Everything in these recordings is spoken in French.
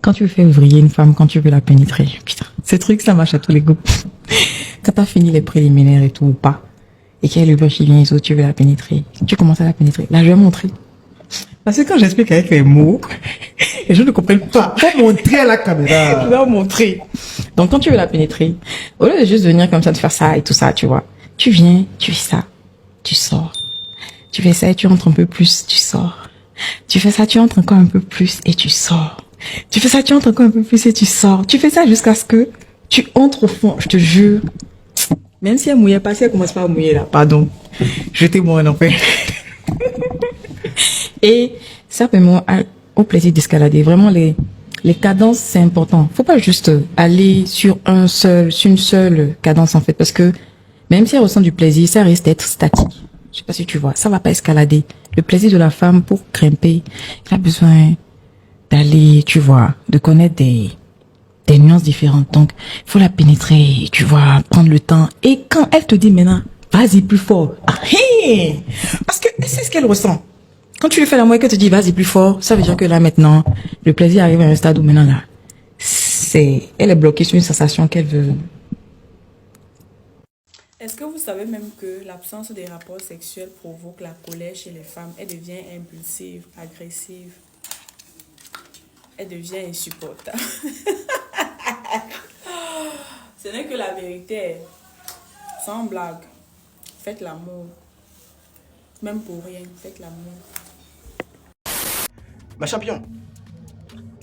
Quand tu fais vriller une femme, quand tu veux la pénétrer, putain, ces trucs, ça marche à tous les goûts. Quand t'as fini les préliminaires et tout, ou pas, et qu'il y a le brush qui vient et tout, tu veux la pénétrer, tu commences à la pénétrer. Là, je vais montrer. Parce que quand j'explique avec les mots, les gens ne comprennent pas. Faut montrer à la caméra. Je dois montrer. Donc, quand tu veux la pénétrer, au lieu de juste venir comme ça, de faire ça et tout ça, tu vois, tu viens, tu fais ça, tu sors. Tu fais ça et tu entres un peu plus, tu sors. Tu fais ça, tu entres encore un peu plus et tu sors. Tu fais ça, tu entres encore un peu plus et tu sors. Tu fais ça jusqu'à ce que tu entres au fond, je te jure. Même si elle mouillait pas, si elle commence pas à mouiller là, pardon. Jetez-moi un enfer. Et simplement au plaisir d'escalader. Vraiment, les cadences, c'est important. Faut pas juste aller sur une seule cadence en fait. Parce que même si elle ressent du plaisir, ça risque d'être statique. Je sais pas si tu vois, ça va pas escalader. Le plaisir de la femme pour grimper, elle a besoin d'aller, tu vois, de connaître des nuances différentes. Donc, il faut la pénétrer, tu vois, prendre le temps. Et quand elle te dit maintenant, vas-y plus fort. Ah, hey! Parce que c'est ce qu'elle ressent. Quand tu lui fais la moitié, qu'elle te dit vas-y plus fort, ça veut dire que là maintenant, le plaisir arrive à un stade où maintenant là, elle est bloquée sur une sensation qu'elle veut. Est-ce que vous savez même que l'absence des rapports sexuels provoque la colère chez les femmes? Elle devient impulsive, agressive. Elle devient insupportable. Ce n'est que la vérité. Sans blague. Faites l'amour. Même pour rien, faites l'amour. Ma champion,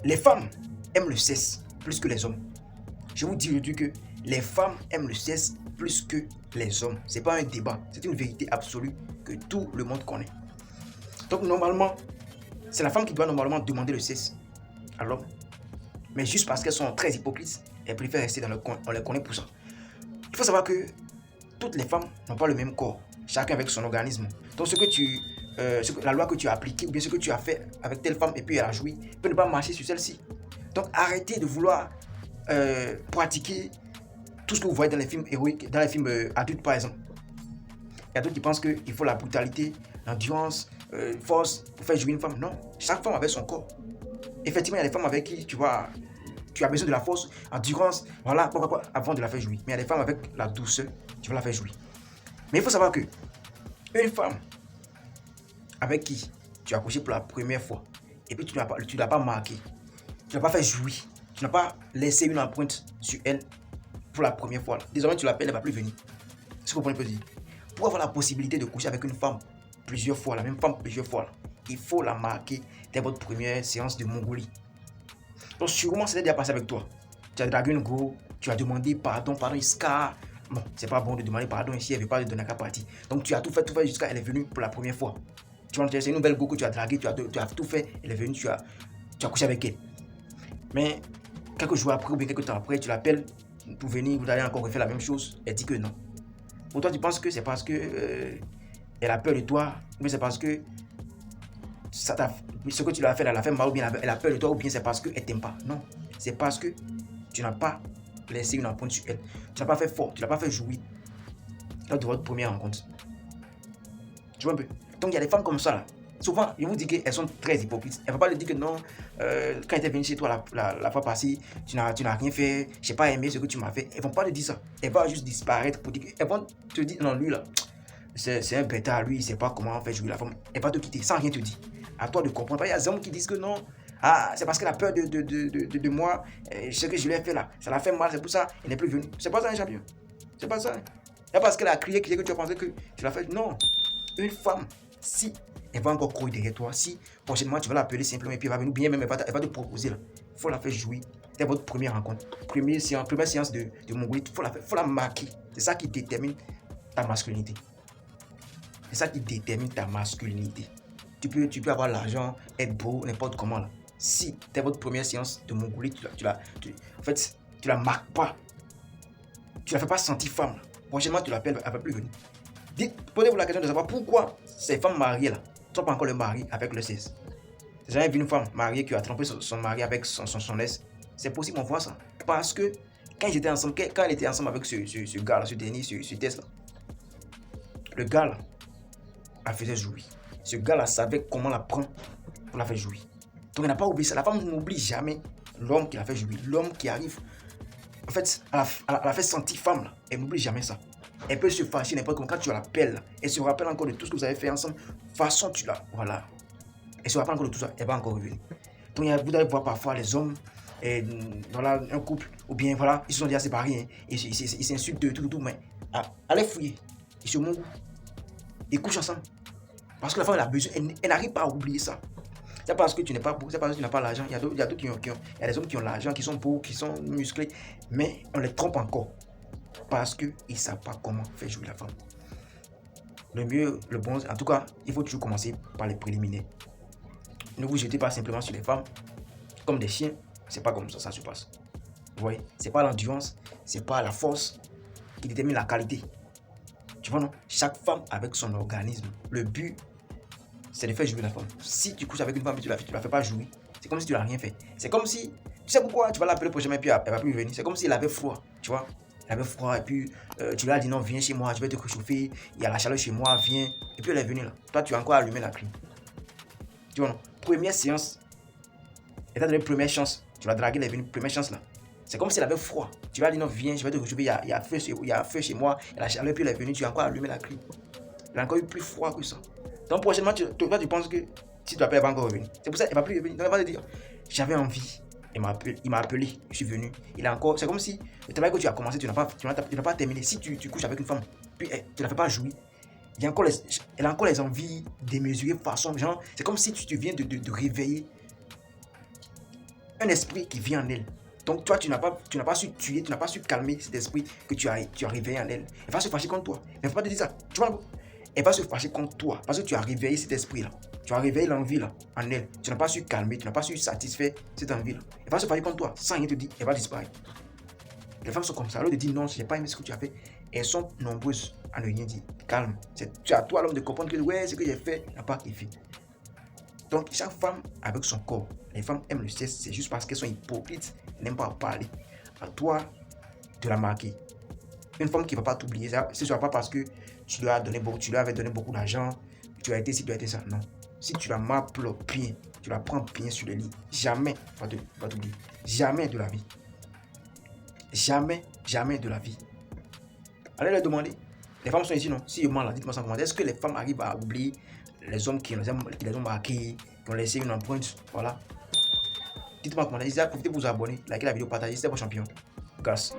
les femmes aiment le sexe plus que les hommes. Je vous dis aujourd'hui que les femmes aiment le sexe plus que les hommes. C'est pas un débat, c'est une vérité absolue que tout le monde connaît. Donc normalement, c'est la femme qui doit normalement demander le sexe à l'homme. Mais juste parce qu'elles sont très hypocrites, elles préfèrent rester dans le coin. On les connaît pour ça. Il faut savoir que toutes les femmes n'ont pas le même corps, chacun avec son organisme. Donc la loi que tu as appliquée ou bien ce que tu as fait avec telle femme et puis elle a joui peut ne pas marcher sur celle-ci. Donc arrêtez de vouloir pratiquer tout ce que vous voyez dans les films héroïques, dans les films adultes par exemple. Il y a d'autres qui pensent qu'il faut la brutalité, l'endurance, force pour faire jouir une femme. Non, chaque femme avait son corps. Effectivement, il y a des femmes avec qui tu as besoin de la force, endurance, voilà, pourquoi, avant de la faire jouir. Mais il y a des femmes avec la douceur, tu vas la faire jouir. Mais il faut savoir que une femme avec qui tu as accouché pour la première fois et puis tu ne l'as pas marqué, tu n'as pas fait jouir, tu n'as pas laissé une empreinte sur elle pour la première fois. Désormais, tu l'appelles, elle ne va plus venir. C'est ce que vous comprenez, dire. Pour avoir la possibilité de coucher avec une femme plusieurs fois, la même femme plusieurs fois, il faut la marquer dès votre première séance de Mongolie. Donc sûrement, c'est déjà passé avec toi. Tu as dragué une go, tu as demandé pardon, Iska. Bon, c'est pas bon de demander pardon ici, elle ne veut pas te donner qu'à partir. Donc tu as tout fait jusqu'à elle est venue pour la première fois. Tu vois, c'est une nouvelle go que tu as dragué, tu as tout fait, elle est venue, tu as couché avec elle. Mais quelques jours après ou bien quelques temps après, tu l'appelles pour venir, vous allez encore refaire la même chose, elle dit que non. Pour toi, tu penses que c'est parce que elle a peur de toi, ou bien c'est parce que ce que tu lui as fait, elle a fait mal, ou bien elle a peur de toi, ou bien c'est parce qu'elle t'aime pas. Non, c'est parce que tu n'as pas laissé une empreinte sur elle. Tu n'as pas fait fort, tu n'as pas fait jouir lors de votre première rencontre. Tu vois un peu. Donc il y a des femmes comme ça là. Souvent, je vous dis qu'elles sont très hypocrites. Elle ne va pas lui dire que non, quand elle était venue chez toi la fois passée, tu n'as rien fait, je n'ai pas aimé ce que tu m'as fait. Elles ne vont pas te dire ça. Elles vont juste disparaître pour dire elles vont te dire non, lui là, c'est un bêta, lui, il ne sait pas comment faire jouer la femme. Elle va te quitter sans rien te dire. À toi de comprendre. Il y a des hommes qui disent que non, c'est parce qu'elle a peur de moi, ce que je lui ai fait là, ça l'a fait mal, c'est pour ça, elle n'est plus venue. C'est pas ça un champion. C'est pas ça. C'est parce qu'elle a crié que tu as pensé que tu l'as fait. Non. Une femme, si elle va encore courir derrière toi, si prochainement tu vas l'appeler simplement et puis elle va venir, bien même elle va te proposer là, il faut la faire jouir. C'est votre première rencontre, première séance de Mongolie, il faut la marquer. C'est ça qui détermine ta masculinité. C'est ça qui détermine ta masculinité. Tu peux avoir l'argent, être beau, n'importe comment là. Si c'est votre première séance de Mongolie, tu la marques pas. Tu la fais pas sentir femme. Prochainement tu l'appelles, elle va plus venir. Posez-vous la question de savoir pourquoi ces femmes mariées là ne sont pas encore le mari avec le sexe. J'ai jamais vu une femme mariée qui a trompé son mari avec son ex. C'est possible, on voit ça. Parce que quand elle était ensemble avec ce gars là, ce dernier, ce test là, le gars là, elle faisait jouir. Ce gars là savait comment la prendre pour la faire jouir. Donc elle n'a pas oublié ça. La femme n'oublie jamais l'homme qui la fait jouir, l'homme qui arrive, en fait, à la fait sentir femme, là. Elle n'oublie jamais ça. Elle peut se fâcher n'importe comment. Quand tu l'appelles, elle se rappelle encore de tout ce que vous avez fait ensemble. Façon, tu l'as. Voilà. Elle se rappelle encore de tout ça. Elle va encore revenir. Donc, vous allez voir parfois les hommes, et, voilà, un couple, ou bien, voilà, ils se sont déjà séparés, hein, ils s'insultent de tout, mais allez fouiller. Ils se montrent. Ils couchent ensemble. Parce que la femme, elle a besoin, elle n'arrive pas à oublier ça. C'est parce que tu n'es pas beau, c'est parce que tu n'as pas l'argent. Il y a d'autres il y a des hommes qui ont l'argent, qui sont beaux, qui sont musclés, mais on les trompe encore. Parce qu'ils ne savent pas comment faire jouer la femme. Le mieux, le bon, en tout cas, il faut toujours commencer par les préliminaires. Ne vous jetez pas simplement sur les femmes comme des chiens. C'est pas comme ça se passe. Vous voyez, c'est pas l'endurance, c'est pas la force qui détermine la qualité. Tu vois, non? Chaque femme avec son organisme. Le but, c'est de faire jouer la femme. Si tu couches avec une femme et tu la fais pas jouer, c'est comme si tu n'as rien fait. C'est comme si, tu sais pourquoi, tu vas l'appeler prochainement et puis elle va plus venir. C'est comme si elle avait froid, tu vois. Elle avait froid et puis tu lui as dit non, viens chez moi, je vais te réchauffer. Il y a la chaleur chez moi, viens. Et puis elle est venue là. Toi, tu as encore allumé la clim. Tu vois, non? Première séance, étant donné première chance, tu vas draguer, elle est venue, première chance là. C'est comme si elle avait froid. Tu lui as dit non, viens, je vais te réchauffer. Il y a feu chez moi, il y a la chaleur, puis elle est venue, tu as encore allumé la clim. Elle a encore eu plus froid que ça. Donc prochainement, tu penses que si tu appelles, elle va encore revenir. C'est pour ça qu'elle ne va plus revenir. Donc elle va te dire, j'avais envie. Il m'a appelé, je suis venu. Il a encore, c'est comme si le travail que tu as commencé, tu n'as pas terminé. Si tu couches avec une femme, puis tu ne la fais pas jouir, elle a encore les envies démesurées façon, genre, c'est comme si tu viens de réveiller un esprit qui vit en elle. Donc toi, tu n'as pas su tuer, tu n'as pas su calmer cet esprit que tu as réveillé en elle. Elle va se fâcher contre toi. Mais il ne faut pas te dire ça. Tu vois, elle va se fâcher contre toi parce que tu as réveillé cet esprit-là. Tu as réveillé l'envie là en elle. Tu n'as pas su calmer, tu n'as pas su satisfaire cette envie-là. Elle va se fâcher contre toi sans rien te dire, elle va disparaître. Les femmes sont comme ça. Alors de dire non, je n'ai pas aimé ce que tu as fait. Elles sont nombreuses à ne rien dire. Calme. C'est à toi l'homme de comprendre que ouais, ce que j'ai fait n'a pas été fait. Donc chaque femme avec son corps. Les femmes aiment le sexe, c'est juste parce qu'elles sont hypocrites, elles n'aiment pas en parler. À toi de la marquer. Une femme qui ne va pas t'oublier, ce ne sera pas parce que tu lui avais donné beaucoup d'argent, tu as été ci, tu as été ça. Non. Si tu la marques bien, tu la prends bien sur le lit, jamais va t'oublier. Jamais de la vie. Jamais de la vie. Allez leur demander. Les femmes sont ici, non? Si vous là, dites-moi ça en commentaire. Est-ce que les femmes arrivent à oublier les hommes qui les ont marqués, qui ont laissé une empreinte? Voilà. Dites-moi en commentaire. Profitez pour vous abonner, likez la vidéo, partagez. C'était vos champions. Grâce.